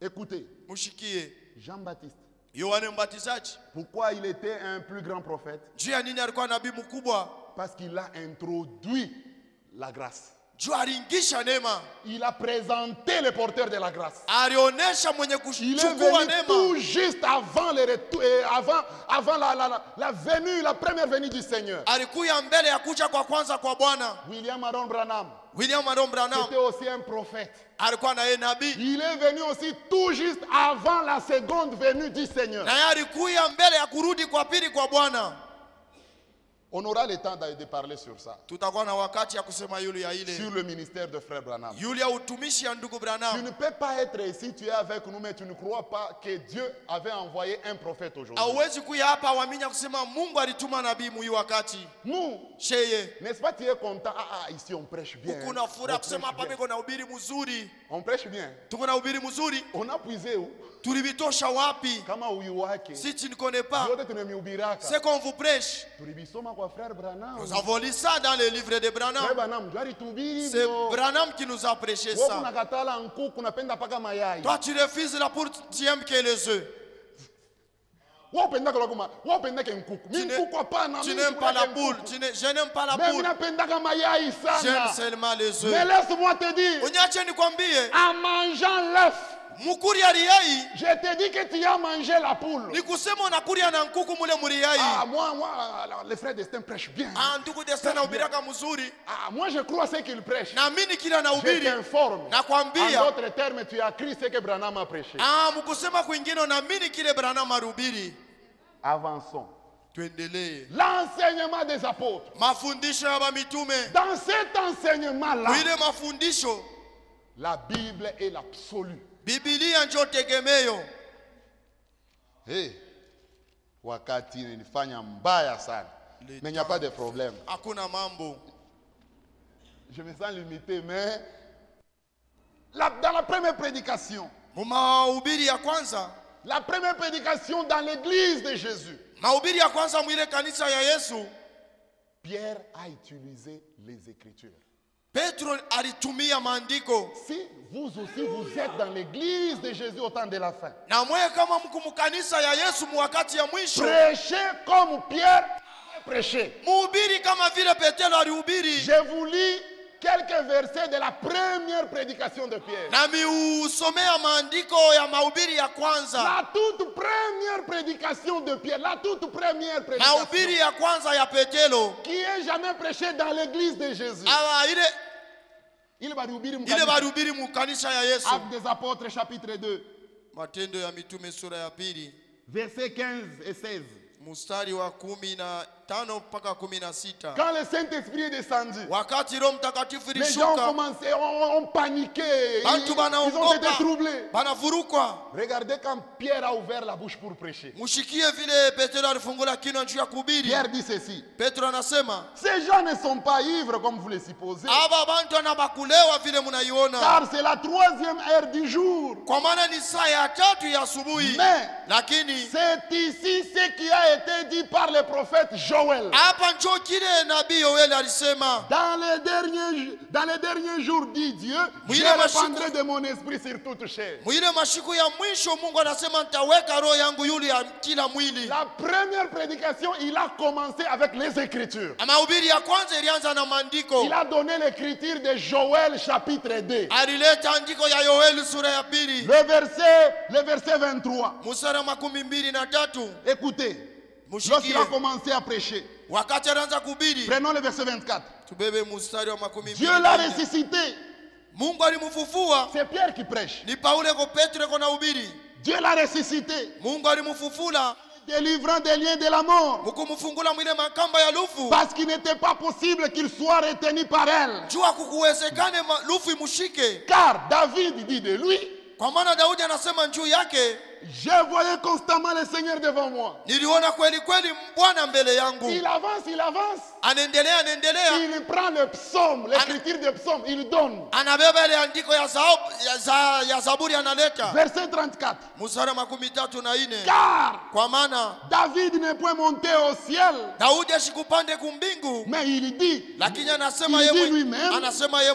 Écoutez, Mushikie Jean-Baptiste, Yohane Mbatizaji, pourquoi il était un plus grand prophète? juu ya nini alikuwa nabii mkubwa? Parce qu'il a introduit la grâce. Juu aliingisha neema, Il a présenté le porteur de la grâce. alionesha mwenye Il est kuchukua venu tout neema. juste avant, le retour, avant la venue, la première venue du Seigneur. Alikuya mbele ya kuja kwa kwanza kwa Bwana. William Marion Branham William Marion Branham était aussi un prophète. alikuwa na yeye nabii, Il est venu aussi tout juste avant la seconde venue du Seigneur. na yeye alikuya mbele ya kurudi kwa pili kwa Bwana. On aura le temps de parler sur ça, Tutakuwa na wakati ya kusema yule ya ile sur le ministère de Frère Branham. yule ya utumishi ya ndugu Tu Branham. ne peux pas être ici, tu es avec nous, mais tu ne crois pas que Dieu avait envoyé un prophète aujourd'hui. Hauwezi kuya hapa waminya kusema Mungu alituma nabii muyu wakati. Nous, Sheye n'est-ce pas, tu es content? Ici on prêche bien. kuna furaha On kusema prêche hapa bien. biko na ubiri mzuri. On prêche bien. Tuko na ubiri mzuri. On a puisé où? Tulivitosha wapi? Kama uyu wake. Si tu ne connais pas, Yote tunamihubiraka. c'est qu'on vous prêche. Tulibisoma kwa Frère Branham. Nous avons lu ça dans le livre de Frère Branham. Branham, jwari tubiri C'est hivyo. Branham qui nous a prêché Wewe ça. unakatala nkuku, unapenda paka mayai. Toi, tu refuses là pour tu aimes que les œufs. Wewe upendaka lakuma, wewe upendaka nkuku. Tu Mimi nkuku hapana, tu mimi n'aimes pas la sikulaka poule. nkuku. Je n'aime pas la Mimi poule. napendaka mayai J'aime sana. seulement les Mais œufs. laisse-moi te dire, Uniache nikwambie, en mangeant l'œuf, mukuri ya riyai Je te dis que tu as mangé la poule. ni kusema unakuria na nkuku mule muriyai. Ah, moi, alors, le frère Destin prêche bien. Ndugu Destin anahubiraka mzuri. Ah, moi, je crois ce qu'il prêche. Naamini kila Je anahubiri. t'informe. Nakwambia. En d'autres termes, tu as cru ce que Branham a prêché. Mkusema kwingine naamini kile Branham arubiri. Avançons. Tuendelee. L'enseignement des apôtres. Mafundisho ya mitume. Dans cet enseignement-là, Ile mafundisho la Bible est l'absolu. Biblia ndio tegemeo. Hey, wakati nilifanya mbaya sana. Mais il n'y a pas de problème. Hakuna mambo. Je me sens limité, mais dans la première prédication, Mahubiri ya kwanza, la première prédication dans l'église de Jésus, mahubiri ya kwanza mwile kanisa ya Yesu, Pierre a utilisé les Écritures. Petro alitumia maandiko. Si vous aussi vous êtes dans l'église de Jésus au temps de la fin, Na mwe kama mko mkanisa ya Yesu wakati ya mwisho, prêchez comme Pierre a prêché. muhubiri kama vile Petro alihubiri. Je vous lis quelques versets de la première prédication de Pierre. Na miusomea maandiko ya mahubiri ya kwanza. La toute première prédication de Pierre, la toute première prédication Mahubiri ya kwanza ya Petro. qui est jamais prêchée dans l'église de Jésus. Ile Il barubiri mu kanisa ya Yesu. Actes des apôtres chapitre 2, Matendo ya mitume sura ya pili. versets 15 et 16. Mstari wa 15 mpaka 16. Quand le Saint-Esprit est descendu, Wakati Roho Mtakatifu les gens ont ilishuka, commencé, ont paniqué, bantu ils ont été banaogopa, troublés. banavurukwa. Regardez quand Pierre a ouvert la bouche pour prêcher. Mushikie vile Petro alifungula kinywa juu ya kuhubiri. Pierre dit ceci: Petro anasema, ces gens ne sont pas ivres comme vous le supposez, aba bantu anabakulewa vile munaiona, car c'est la troisième heure du jour. kwa maana ni saa ya 3 ya asubuhi. Mais Lakini c'est ici ce qui a été dit par le prophète Joël. hapa njo kile nabii Yoeli alisema, Dans les derniers jours, dit Dieu, je Oui, répandrai de mon esprit sur toute chair. mwile mashiku ya mwisho Mungu anasema nitaweka roho yangu yule ya kila mwili. La première prédication, il a commencé avec les Écritures. Mahubiri ya kwanza ilianza na maandiko. Il a donné l'écriture de Joël chapitre 2. Alileta andiko ya Yoeli sura ya pili. Le verset 23. Mstari wa 23. Écoutez, lorsqu'il a Mushikie. commencé à prêcher, Wakati anaanza kuhubiri, prenons le verset 24. tubebe mstari wa 24. Dieu l'a ressuscité. Mungu alimfufua. C'est Pierre qui prêche. Ni Paulo ko Petro ko nahubiri. Dieu l'a ressuscité, Mungu alimfufula délivrant des liens de la mort. mukumfungula mwile makamba ya lufu. Parce qu'il n'était pas possible qu'il soit retenu par elle. Jua kukuwezekane lufu imushike. Car David dit de lui, Kwa maana Daudi anasema juu yake, je voyais constamment le Seigneur devant moi. niliona kweli kweli Bwana mbele yangu. Il avance. Anaendelea. Il prend le psaume, l'écriture des psaumes, il donne. Anabeba ile andiko ya Zaburi analeta. Verset 34. Mstari wa 34. Car Kwa maana David n'est point monté au ciel, Daudi ashikupande kumbingu, mais il dit, lakini anasema il dit yeye lui-même,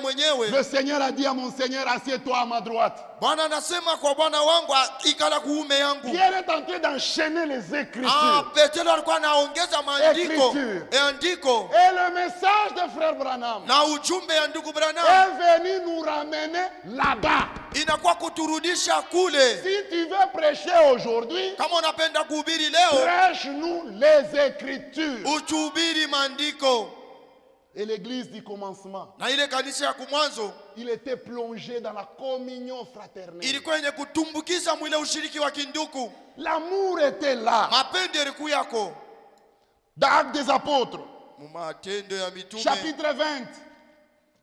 mwenyewe. le Seigneur a dit à mon Seigneur, assieds-toi à ma droite. Bwana anasema kwa Bwana wangu ikala kuume yangu. Pierre est en train d'enchaîner les Écritures. Petro alikuwa anaongeza maandiko. Écriture. Andiko Et le message de frère Branham na ujumbe ya ndugu Branham est venu nous ramener là-bas. inakuwa kuturudisha kule. Si tu veux prêcher aujourd'hui, Kama unapenda kuhubiri leo, prêche-nous les Écritures. utuhubiri maandiko. Et l'église du commencement, Na ile kanisa ya kumwanzo il était plongé dans la communion fraternelle. ilikuwa yenye kutumbukiza mwile ushiriki wa kinduku. L'amour était là. Mapendo yalikuwa yako. Dans Actes des Apôtres, Matendo ya mitume chapitre 20,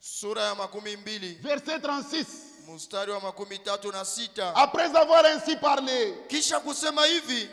sura ya 12 verset 36. mstari wa 36. Après avoir ainsi parlé, Kisha kusema hivi,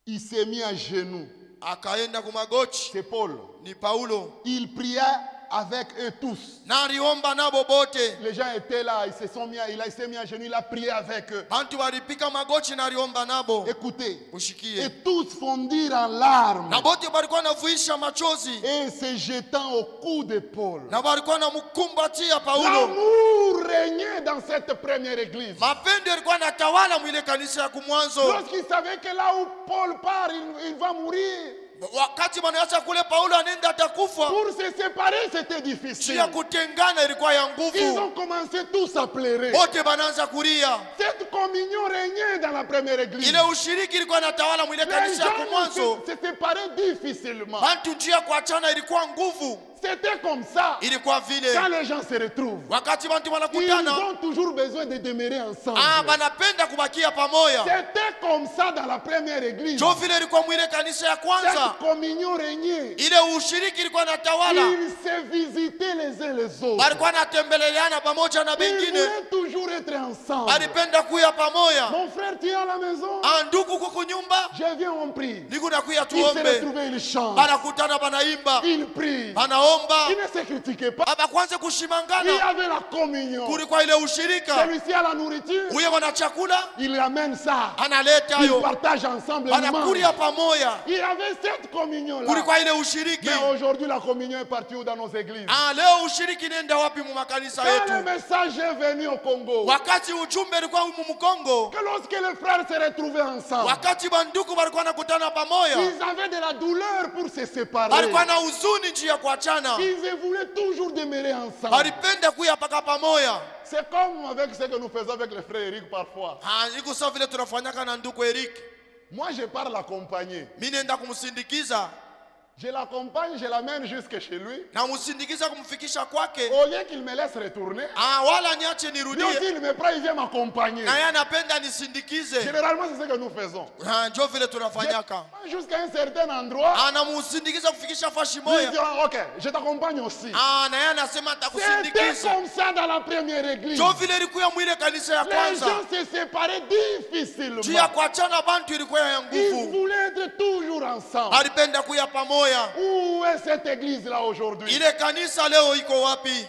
il s'est mis à genoux. akaenda kumagoti. C'est Paul. Ni Paulo. Il pria avec eux tous. Na aliomba nabo bote. Les gens étaient là, il s'est mis à genoux, il a prié avec eux. Bantu walipika magoti na aliomba nabo. Écoutez, Ushikie. et tous fondirent en larmes Na bote walikuwa navuisha machozi. et se jetant au cou de Paul. Na walikuwa namkumbatia Paulo. L'amour régnait dans cette première église. Mapendo yalikuwa natawala mwile kanisa ya kumwanzo. Lorsqu'il savait que là où Paul part, il va mourir. Wakati wanaacha kule Paulo anaenda atakufa. Pour se séparer, c'était Juu difficile. ya kutengana ilikuwa ya Ils nguvu. ont commencé tous à pleurer. Wote banaanza kulia. Cette communion régnait dans la première église. Ile ushiriki ilikuwa inatawala mwile Les kanisa ya gens mwanzo. se séparaient difficilement. Bantu njia kuachana ilikuwa nguvu. C'était comme ça. Ilikuwa vile. Quand les gens se retrouvent, Wakati bantu ils wanakutana, ont toujours besoin de demeurer ensemble. banapenda kubakia pamoja. C'était comme ça dans la première église. Jo vile ilikuwa mwile kanisa ya kwanza. Cette communion régnait. Ile ushiriki ilikuwa inatawala. Ils se visitaient les uns les autres. Walikuwa wanatembeleana pamoja na Ils bengine. voulaient toujours être ensemble. Walipenda kuya pamoja. Mon frère, tu es à la maison? Ndugu kuku nyumba, Je viens, on prie. niko nakuya Ils se tuombe. retrouvaient, ils chantent. Banakutana banaimba. Ils prient. Banaomba. Ils ne se critiquaient pas. Abakwanze Il y kushimangana. avait la communion. Kulikuwa ile ushirika. Celui-ci a la nourriture. Uye wana chakula, Il amène ça. analeta Ils yo. partagent ensemble. Ils mangent. Banakulia pamoja. Il y avait cette communion-là. Kulikuwa ile ushiriki. Mais aujourd'hui, la communion est partie où dans nos églises? Leo ushiriki nenda wapi mu makanisa Quand le yetu? message est venu au Congo, Wakati ujumbe ulikuwa humu Mkongo, que lorsque les frères se retrouvaient ensemble, wakati banduku walikuwa nakutana pamoja, ils avaient de la douleur pour se séparer. walikuwa na huzuni njia ya kuachana. Ils voulaient toujours demeurer ensemble. Walipenda kuya paka pamoja. C'est comme avec ce que nous faisons avec le frère Eric parfois. Iko sawa vile tunafanyaka na ndugu Eric. Moi, je pars l'accompagner. Mimi nenda kumsindikiza Je l'accompagne, je l'amène jusque chez lui. na msindikiza kumfikisha kwake. Au lieu qu'il me laisse retourner, Wala niache lui nirudie. aussi, il me prend, il vient m'accompagner. Na yeye anapenda nisindikize. Généralement, c'est ce que nous faisons. Ndio vile tunafanyaka. Jusqu'à un certain endroit, Anamsindikiza kufikisha fashi lui dit, moja. ok, je t'accompagne aussi. Na yeye anasema C'était atakusindikiza. comme ça dans la première église. Ndio vile ilikuwa mwile kanisa ya Les kwanza. gens se séparaient difficilement. Juu ya kuachana bantu ilikuwa ya Ils nguvu. voulaient être toujours ensemble. Alipenda kuya pamoja. Où est cette église-là aujourd'hui? Ile kanisa leo iko wapi?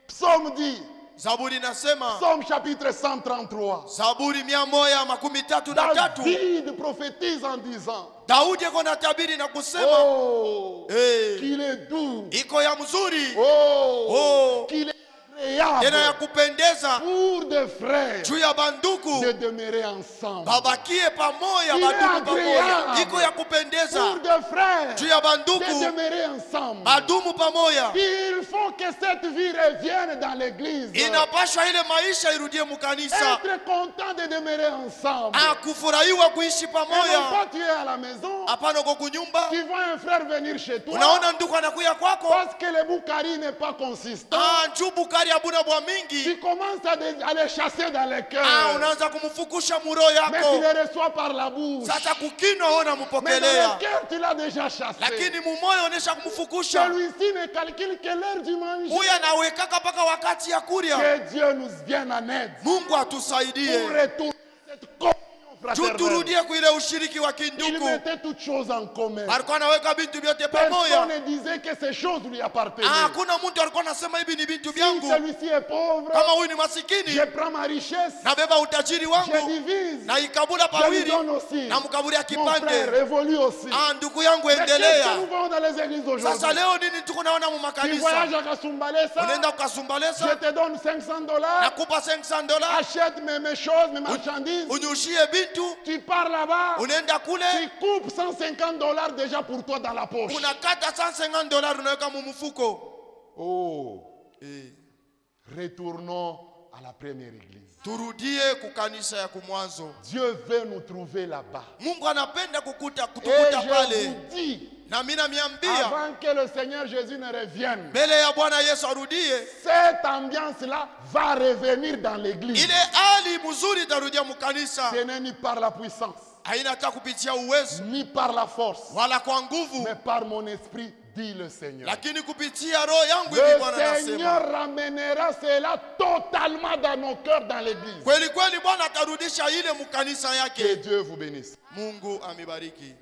Psaume dit, Zaburi inasema, Psaume chapitre 133. Zaburi 133. David prophétise en disant, Daudi yuko na tabiri na kusema, oh, eh, qu'il est doux. iko ya mzuri, Oh, qu'il est tena ya agréable kupendeza pour des frères juu ya banduku de demeurer ensemble. babakie pamoja, Il est badumu pamoja. agréable Iko ya pour kupendeza des frères juu ya de banduku demeurer ensemble. badumu pamoja. Il faut que cette vie revienne dans l'église. Inapashwa ile maisha irudie mukanisa. Être content de demeurer ensemble. Kufurahiwa kuishi Et non pamoja. pas tu es à la maison, Hapana uko kunyumba, tu vois un frère venir chez toi unaona ndugu anakuya kwako, parce que le boukari n'est pas consistant. njubu kari abuna bwa mingi, Tu commences à les chasser dans les cœurs. unaanza kumfukusha muro Mais tu yako. les reçois par la bouche. Sasa kukinwa ona Mais dans mupokelea, le cœur, tu l'as déjà chassé. lakini mumoyo onesha kumfukusha. Celui-ci ne calcule que l'heure du manger. Huyu anawekaka mpaka wakati ya kuria. Que Dieu nous vienne en aide Mungu pour atusaidie retourner cette communion juu fraternelle. turudie kuile ushiriki wa Il kinduku. mettait toutes choses en commun. Alikuwa anaweka bintu vyote Personne pamoja. ne disait que ces choses lui appartenaient. Hakuna mtu alikuwa anasema hivi ni bintu Si vyangu. celui-ci est pauvre, Kama huyu ni masikini, je prends ma richesse, nabeba utajiri je wangu divise, na ikabula je lui pawili donne aussi. na mkaburia Mon frère kipande. évolue aussi. Ndugu yangu Mais qu'est-ce que endelea. nous voyons dans les églises Sasa aujourd'hui? leo nini tuko naona mu Tu makanisa? voyages à Kasumbalesa, Unaenda je ukasumbalesa, te donne $500, nakupa $500, achète mes choses, mes marchandises, unyushie bintu, tu pars là-bas, unaenda kule, tu coupes $150 déjà pour toi dans la poche. unakata $150 unaweka mu mfuko. Oh, retournons à la première église. Turudie kukanisa ya kumwanzo. Dieu veut nous trouver là-bas. Mungu anapenda Et kutukuta je pale. vous dis, Na mimi namiambia avant que le Seigneur Jésus ne revienne, mbele ya Bwana Yesu arudie, cette ambiance-là va revenir dans l'église. ile hali mzuri itarudia mukanisa. Ce n'est ni par la puissance, Haina hata kupitia uwezo ni par la force, wala kwa nguvu, mais par mon esprit, dit le Seigneur. lakini kupitia roho yangu hivi Bwana Le anasema. Seigneur ramènera cela totalement dans nos cœurs, dans l'église. Kweli kweli Bwana atarudisha ile mukanisa Que yake. Dieu vous bénisse. Mungu amibariki.